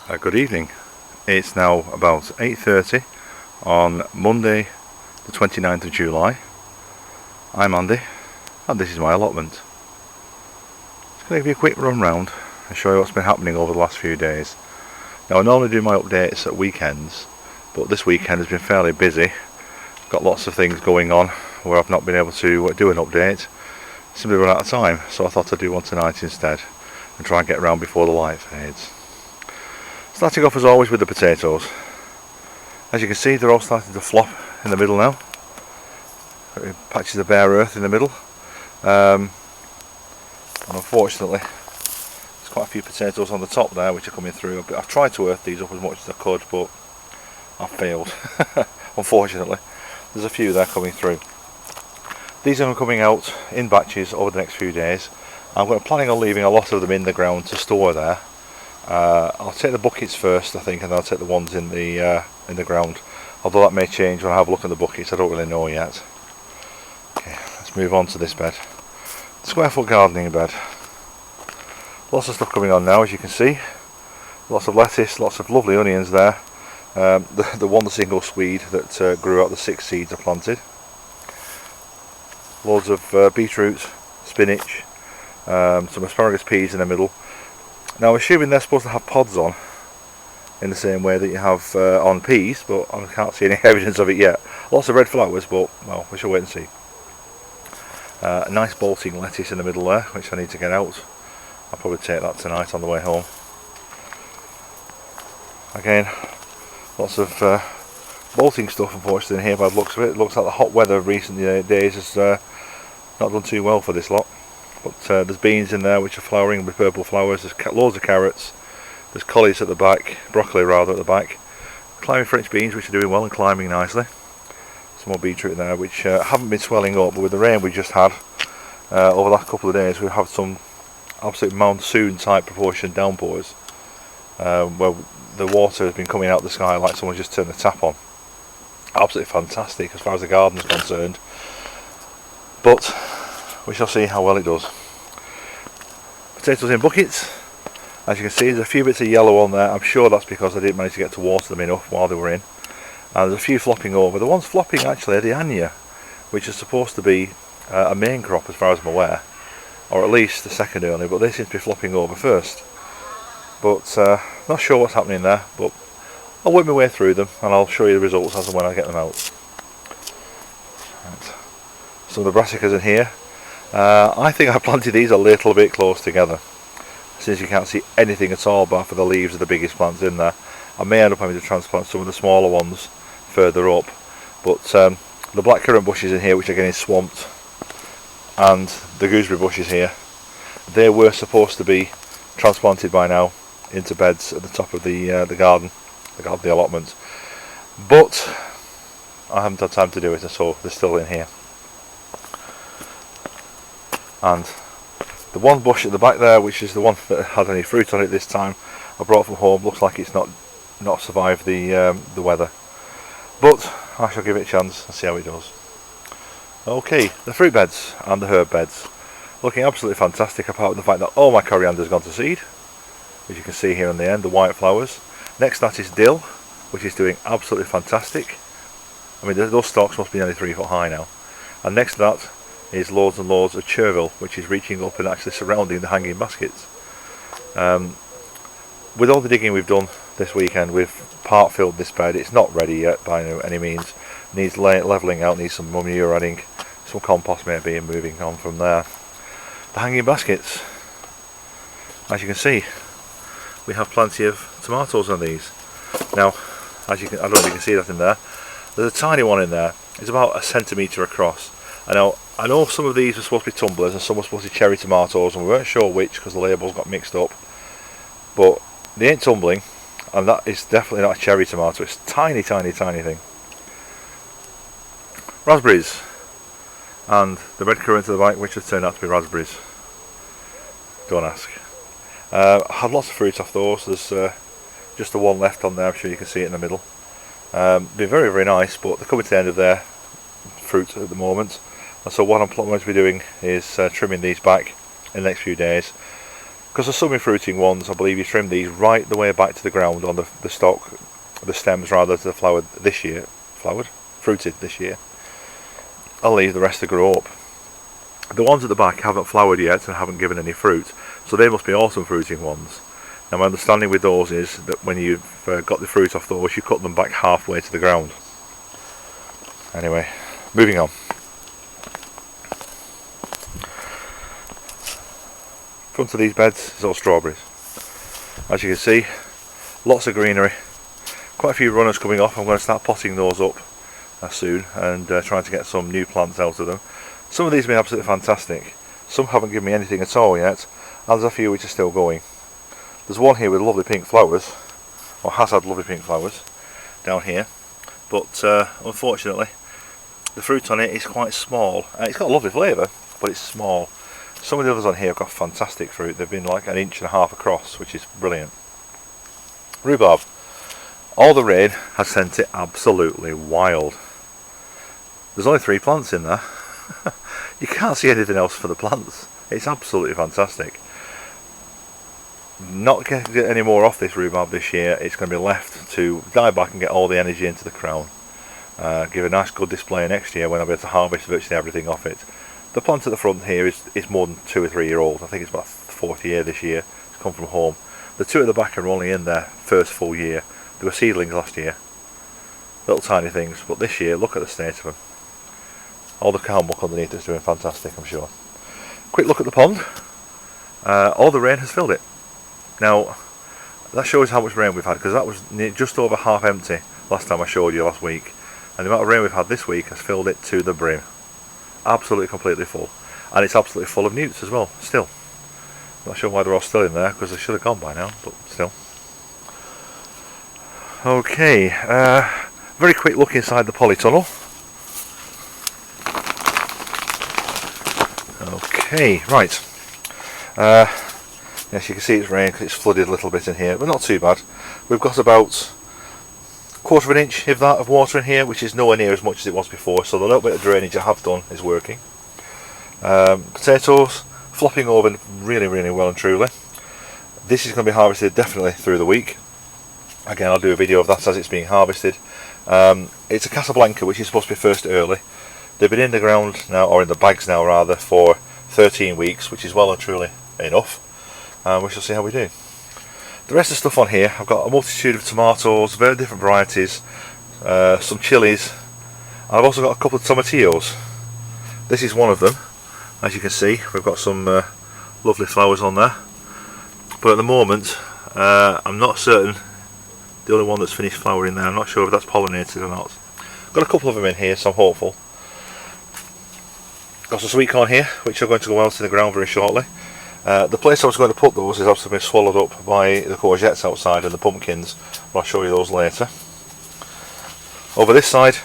Good evening. It's now about 8:30 on Monday the 29th of July. I'm Andy and this is my allotment. Just going to give you a quick run round and show you what's been happening over the last few days. Now I normally do my updates at weekends, but this weekend has been fairly busy. Got lots of things going on where I've not been able to do an update. Simply run out of time, so I thought I'd do one tonight instead and try and get around before the light fades. Starting off as always with the potatoes. As you can see, they're all starting to flop in the middle now. Patches of bare earth in the middle. And unfortunately, there's quite a few potatoes on the top there which are coming through. I've tried to earth these up as much as I could, but I've failed. Unfortunately, there's a few there coming through. These are coming out in batches over the next few days. I'm planning on leaving a lot of them in the ground to store there. I'll take the buckets first, I think, and then I'll take the ones in the ground. Although that may change when I have a look at the buckets, I don't really know yet. Okay, let's move on to this bed. Square foot gardening bed. Lots of stuff coming on now, as you can see. Lots of lettuce, lots of lovely onions there. The one single swede that grew out the 6 seeds I planted. Loads of beetroot, spinach, some asparagus peas in the middle. Now I'm assuming they're supposed to have pods on in the same way that you have on peas, but I can't see any evidence of it yet. Lots of red flowers, but well, we shall wait and see. A nice bolting lettuce in the middle there, which I need to get out. I'll probably take that tonight on the way home. Again, lots of bolting stuff unfortunately in here by the looks of it. It looks like the hot weather of recent days has not done too well for this lot. But there's beans in there which are flowering with purple flowers. There's loads of carrots. There's collies at the back, broccoli rather at the back. Climbing French beans which are doing well and climbing nicely. Some more beetroot in there which haven't been swelling up, but with the rain we just had over the last couple of days, we've had some absolute monsoon type proportion downpours where the water has been coming out of the sky like someone just turned the tap on. Absolutely fantastic as far as the garden is concerned. But we shall see how well it does. Potatoes in buckets. As you can see, there's a few bits of yellow on there. I'm sure that's because I didn't manage to get to water them enough while they were in. And there's a few flopping over. The ones flopping actually are the Anya, which is supposed to be a main crop as far as I'm aware, or at least the second only, but they seem to be flopping over first. But not sure what's happening there, but I'll work my way through them and I'll show you the results as and when I get them out. Right. Some of the brassicas in here. I think I planted these a little bit close together, since you can't see anything at all but for the leaves of the biggest plants in there. I may end up having to transplant some of the smaller ones further up, but the blackcurrant bushes in here which are getting swamped, and the gooseberry bushes here, they were supposed to be transplanted by now into beds at the top of the garden, the allotment, but I haven't had time to do it, so they're still in here. And the one bush at the back there, which is the one that had any fruit on it this time, I brought from home. Looks like it's not survived the weather, but I shall give it a chance and see how it does. Okay, the fruit beds and the herb beds looking absolutely fantastic, apart from the fact that all my coriander's gone to seed, which you can see here on the end, the white flowers. Next to that is dill, which is doing absolutely fantastic. I mean, those stalks must be nearly 3 foot high now. And next to that is loads and loads of chervil, which is reaching up and actually surrounding the hanging baskets. With all the digging we've done this weekend, we've part filled this bed. It's not ready yet by any means. Needs levelling out, needs some manure adding, some compost maybe, and moving on from there. The hanging baskets, as you can see, we have plenty of tomatoes on these. Now, I don't know if you can see that in there. There's a tiny one in there. It's about 1 centimetre across. I know some of these were supposed to be tumblers and some were supposed to be cherry tomatoes, and we weren't sure which because the labels got mixed up. But they ain't tumbling, and that is definitely not a cherry tomato. It's a tiny, tiny, tiny thing. Raspberries, and the red currant at the back, which has turned out to be raspberries. Don't ask. I had lots of fruit off those. There's just the one left on there. I'm sure you can see it in the middle. Been very, very nice, but they're coming to the end of their fruit at the moment. And so what I'm going to be doing is trimming these back in the next few days. Because the summer fruiting ones, I believe you trim these right the way back to the ground on the stalk, the stems rather, to the flowered this year, fruited this year. I'll leave the rest to grow up. The ones at the back haven't flowered yet and haven't given any fruit, so they must be autumn fruiting ones. Now my understanding with those is that when you've got the fruit off those, you cut them back halfway to the ground. Anyway, moving on. Front of these beds is all strawberries. As you can see, lots of greenery, quite a few runners coming off. I'm going to start potting those up soon and trying to get some new plants out of them. Some of these have been absolutely fantastic, some haven't given me anything at all yet, and there's a few which are still going. There's one here with lovely pink flowers, or has had lovely pink flowers, down here, but unfortunately the fruit on it is quite small. It's got a lovely flavour, but it's small. Some of the others on here have got fantastic fruit. They've been like 1.5 inches across, which is brilliant. Rhubarb. All the rain has sent it absolutely wild. There's only 3 plants in there. You can't see anything else for the plants. It's absolutely fantastic. Not going to get any more off this rhubarb this year. It's going to be left to die back and get all the energy into the crown. Give a nice good display next year when I'll be able to harvest virtually everything off it. The plant at the front here is more than 2 or 3 year old. I think it's about 4th year this year. It's come from home. The 2 at the back are only in their first full year. They were seedlings last year. Little tiny things, but this year, look at the state of them. All the calm underneath is doing fantastic, I'm sure. Quick look at the pond. All the rain has filled it. Now, that shows how much rain we've had, because that was just over half empty last time I showed you last week. And the amount of rain we've had this week has filled it to the brim. Absolutely completely full, and it's absolutely full of newts as well still. Not sure why they're all still in there, because they should have gone by now, but still. Okay, very quick look inside the polytunnel. Okay, right, yes, you can see it's rained because it's flooded a little bit in here, but not too bad. We've got about 1/4 inch, if that, of water in here, which is nowhere near as much as it was before, so the little bit of drainage I have done is working. Potatoes flopping over really well and truly. This is going to be harvested definitely through the week. Again, I'll do a video of that as it's being harvested. It's a Casablanca, which is supposed to be first early. They've been in the ground now, or in the bags now rather, for 13 weeks, which is well and truly enough. We shall see how we do. The rest of the stuff on here, I've got a multitude of tomatoes, very different varieties, some chilies, and I've also got a couple of tomatillos. This is one of them. As you can see, we've got some lovely flowers on there, but at the moment I'm not certain. The only one that's finished flowering there, I'm not sure if that's pollinated or not. Got a couple of them in here, so I'm hopeful. Got some sweet corn here, which are going to go out in the ground very shortly. The place I was going to put those is obviously been swallowed up by the courgettes outside and the pumpkins, but I'll show you those later. Over this side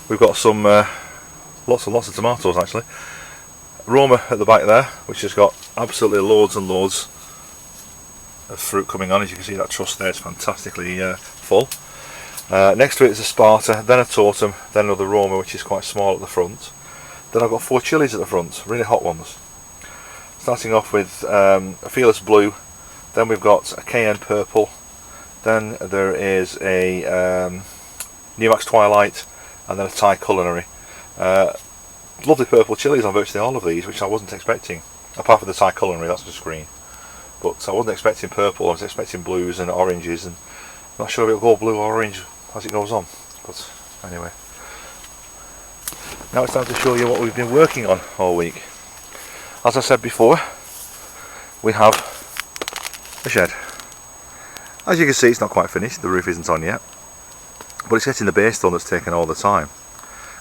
we've got some lots and lots of tomatoes actually. Roma at the back there, which has got absolutely loads and loads of fruit coming on. As you can see, that truss there is fantastically full. Next to it is a Sparta, then a Totem, then another Roma, which is quite small at the front. Then I've got 4 chilies at the front, really hot ones. Starting off with a Fearless Blue, then we've got a Cayenne Purple, then there is a Numax Twilight, and then a Thai Culinary. Lovely purple chilies on virtually all of these, which I wasn't expecting, apart from the Thai Culinary, that's just green. But I wasn't expecting purple, I was expecting blues and oranges, and I'm not sure if it'll go blue or orange as it goes on. But anyway, now it's time to show you what we've been working on all week. As I said before, we have a shed. As you can see, it's not quite finished, the roof isn't on yet, but it's getting the base done that's taken all the time.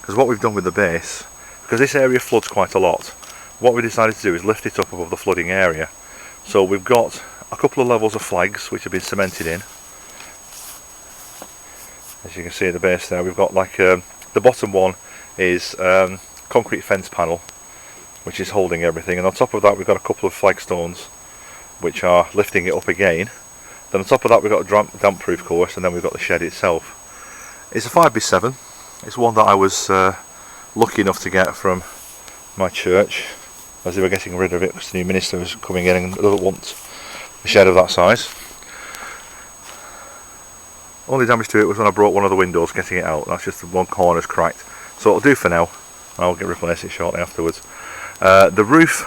Because what we've done with the base, because this area floods quite a lot, what we decided to do is lift it up above the flooding area. So we've got a couple of levels of flags which have been cemented in. As you can see at the base there, we've got like the bottom one is concrete fence panel, which is holding everything, and on top of that we've got a couple of flagstones which are lifting it up again. Then on top of that we've got a damp proof course, and then we've got the shed itself. It's a 5x7. It's one that I was lucky enough to get from my church, as they were getting rid of it because the new minister was coming in and doesn't want a shed of that size. Only damage to it was when I broke one of the windows getting it out. That's just one corner's cracked. So it'll do for now. I'll get replace it shortly afterwards. The roof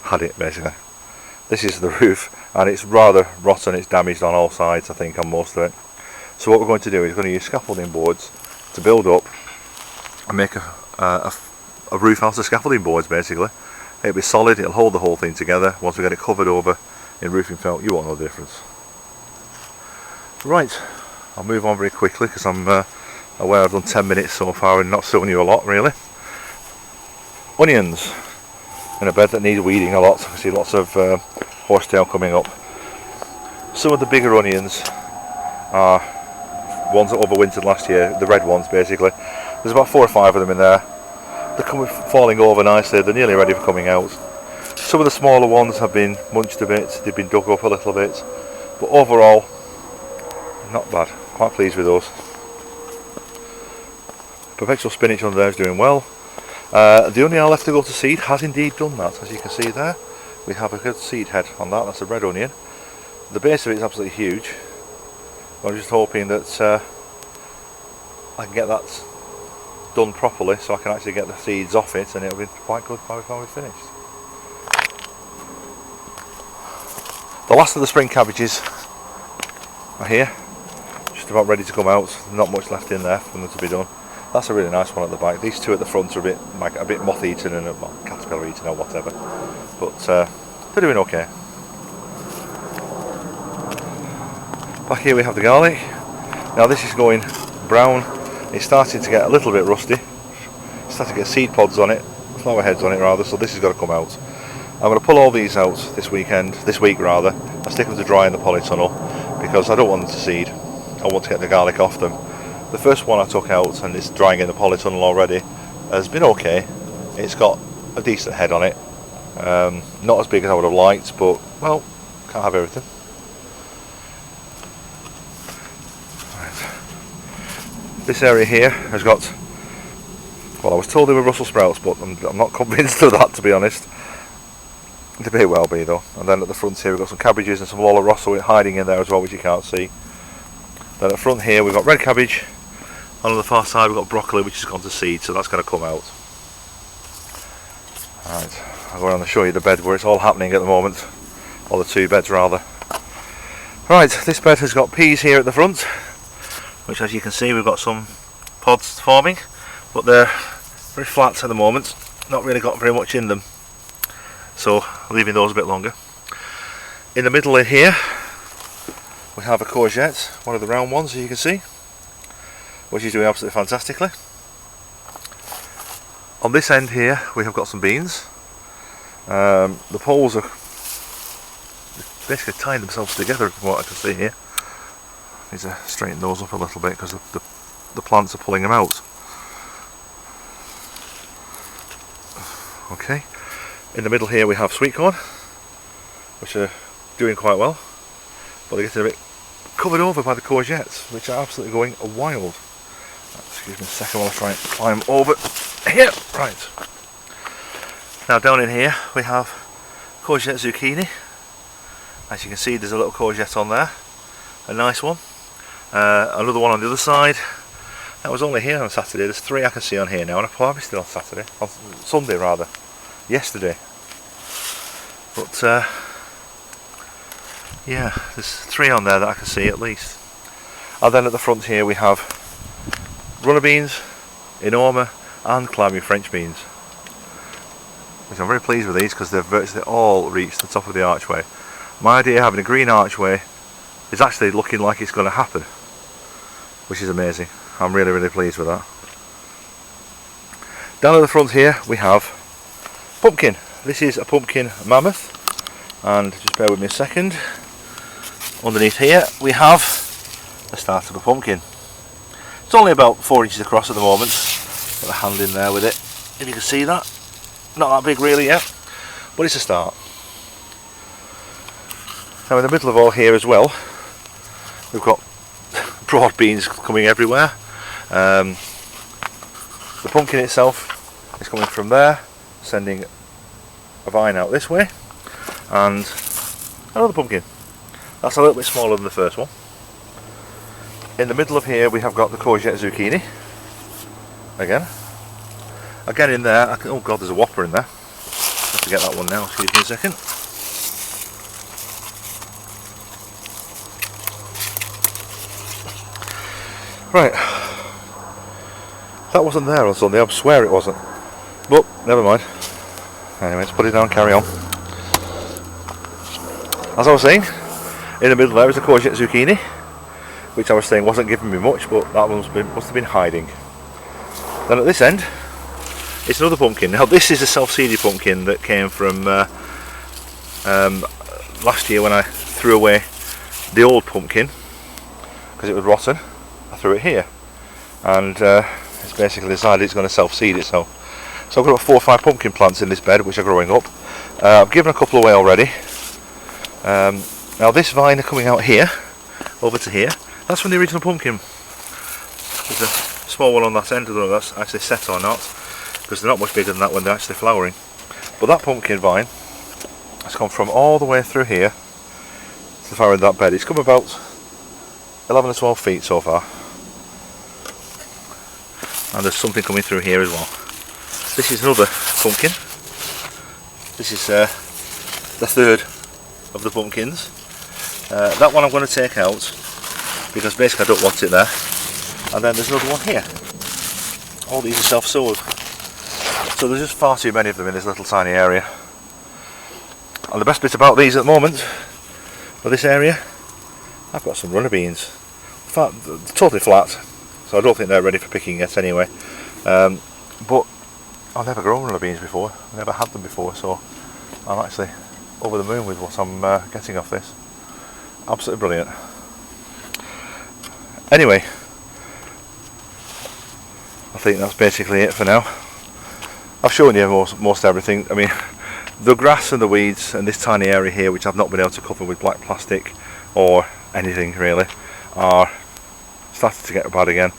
had it basically. This is the roof, and it's rather rotten. It's damaged on all sides, I think, on most of it. So what we're going to do is we're going to use scaffolding boards to build up and make a roof out of scaffolding boards basically. It'll be solid, it'll hold the whole thing together. Once we get it covered over in roofing felt, you won't know the difference. Right, I'll move on very quickly because I'm aware I've done 10 minutes so far and not showing you a lot really. Onions in a bed that needs weeding a lot. I can see lots of horsetail coming up. Some of the bigger onions are ones that overwintered last year, the red ones basically. There's about 4 or 5 of them in there. They're falling over nicely, they're nearly ready for coming out. Some of the smaller ones have been munched a bit, they've been dug up a little bit, but overall not bad, quite pleased with those. Perpetual spinach under there is doing well. The onion left to go to seed has indeed done that. As you can see there, we have a good seed head on that. That's a red onion. The base of it is absolutely huge. I'm just hoping that I can get that done properly so I can actually get the seeds off it, and it'll be quite good by the time we're finished. The last of the spring cabbages are here, just about ready to come out. Not much left in there for them to be done. That's a really nice one at the back. These two at the front are a bit moth eaten and caterpillar eaten or whatever, but they're doing okay. Back here we have the garlic. Now this is going brown. It's starting to get a little bit rusty. It's starting to get seed pods on it, flower heads on it rather, so this has got to come out. I'm going to pull all these out this week rather, and stick them to dry in the polytunnel because I don't want them to seed. I want to get the garlic off them. The first one I took out, and it's drying in the polytunnel already, has been okay. It's got a decent head on it. Not as big as I would have liked, but well, can't have everything. Right. This area here has got, well, I was told they were Brussels sprouts, but I'm not convinced of that, to be honest. They may well be though. And then at the front here we've got some cabbages and some Lola Rosso hiding in there as well, which you can't see. Then at the front here we've got red cabbage. On the far side we've got broccoli, which has gone to seed, so that's going to come out. Right, I'll go around and show you the bed where it's all happening at the moment, or the 2 beds rather. Right, this bed has got peas here at the front, which as you can see we've got some pods forming, but they're very flat at the moment, not really got very much in them, so leaving those a bit longer. In the middle in here we have a courgette, one of the round ones, as you can see, which is doing absolutely fantastically. On this end here we have got some beans. The poles are basically tying themselves together from what I can see here. Need to straighten those up a little bit because the plants are pulling them out. Okay. In the middle here we have sweet corn, which are doing quite well, but they're getting a bit covered over by the courgettes, which are absolutely going wild. Excuse me a second while I try and climb over here. Right. Now down in here we have courgette zucchini. As you can see there's a little courgette on there, a nice one. Another one on the other side. That was only here on Saturday. There's 3 I can see on here now, and I harvested on Saturday, on Sunday rather, yesterday. But yeah, there's 3 on there that I can see at least. And then at the front here we have runner beans, enorma, and climbing French beans. Which I'm very pleased with these because they've virtually all reached the top of the archway. My idea of having a green archway is actually looking like it's going to happen, which is amazing. I'm really pleased with that. Down at the front here we have pumpkin. This is a pumpkin mammoth, and just bear with me a second. Underneath here we have the start of a pumpkin. It's only about 4 inches across at the moment. Got a hand in there with it, if you can see that. Not that big really yet, but it's a start. Now in the middle of all here as well, we've got broad beans coming everywhere. The pumpkin itself is coming from there, sending a vine out this way, and another pumpkin. That's a little bit smaller than the first one. In the middle of here we have got the courgette zucchini. Again in there, oh god, there's a whopper in there. I have to get that one now, excuse me a second. Right, that wasn't there on Sunday, I swear it wasn't. But, never mind. Anyway, let's put it down and carry on. As I was saying, in the middle there is a courgette zucchini, which I was saying wasn't giving me much, but that one must have been hiding. Then at this end, it's another pumpkin. Now this is a self-seeded pumpkin that came from last year when I threw away the old pumpkin because it was rotten. I threw it here, and it's basically decided it's going to self-seed itself. So I've got about 4 or 5 pumpkin plants in this bed which are growing up. I've given a couple away already. Now this vine coming out here, over to here, that's from the original pumpkin. There's a small one on that end, I don't know if that's actually set or not, because they're not much bigger than that when they're actually flowering. But that pumpkin vine has come from all the way through here to the far end of that bed. It's come about 11 or 12 feet so far. And there's something coming through here as well. This is another pumpkin. This is the third of the pumpkins. That one I'm going to take out because basically I don't want it there. And then there's another one here. All these are self-sowed. So there's just far too many of them in this little tiny area. And the best bit about these at the moment, for this area, I've got some runner beans. In fact, they're totally flat, so I don't think they're ready for picking yet anyway. But I've never grown runner beans before, I've never had them before, so I'm actually over the moon with what I'm getting off this. Absolutely brilliant. Anyway, I think that's basically it for now. I've shown you most everything. I mean, the grass and the weeds and this tiny area here, which I've not been able to cover with black plastic or anything really, are starting to get bad again.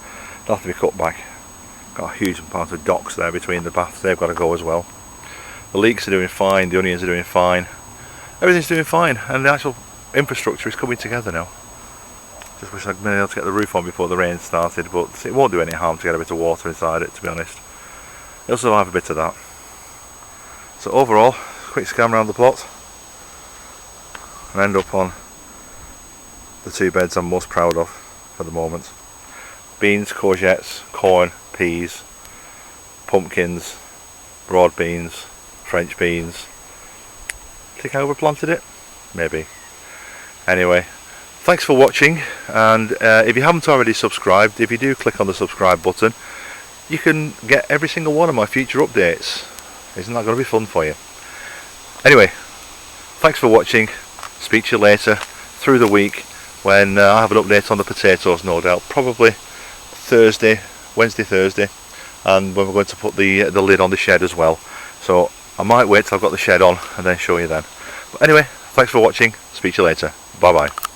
They'll have to be cut back. Got a huge amount of docks there between the baths, they've got to go as well. The leeks are doing fine, the onions are doing fine, everything's doing fine, and the actual infrastructure is coming together now. Just wish I'd been able to get the roof on before the rain started, but it won't do any harm to get a bit of water inside it, to be honest. It'll survive a bit of that. So overall, quick scan around the plot and end up on the 2 beds I'm most proud of for the moment. Beans, courgettes, corn, peas, pumpkins, broad beans, French beans. Think I overplanted it? Maybe. Anyway, thanks for watching, and if you haven't already subscribed, if you do click on the subscribe button, you can get every single one of my future updates. Isn't that going to be fun for you? Anyway, thanks for watching. Speak to you later through the week when I have an update on the potatoes, no doubt. Probably Thursday, Wednesday, Thursday, and when we're going to put the lid on the shed as well. So I might wait till I've got the shed on and then show you then. But anyway, thanks for watching. Speak to you later. Bye bye.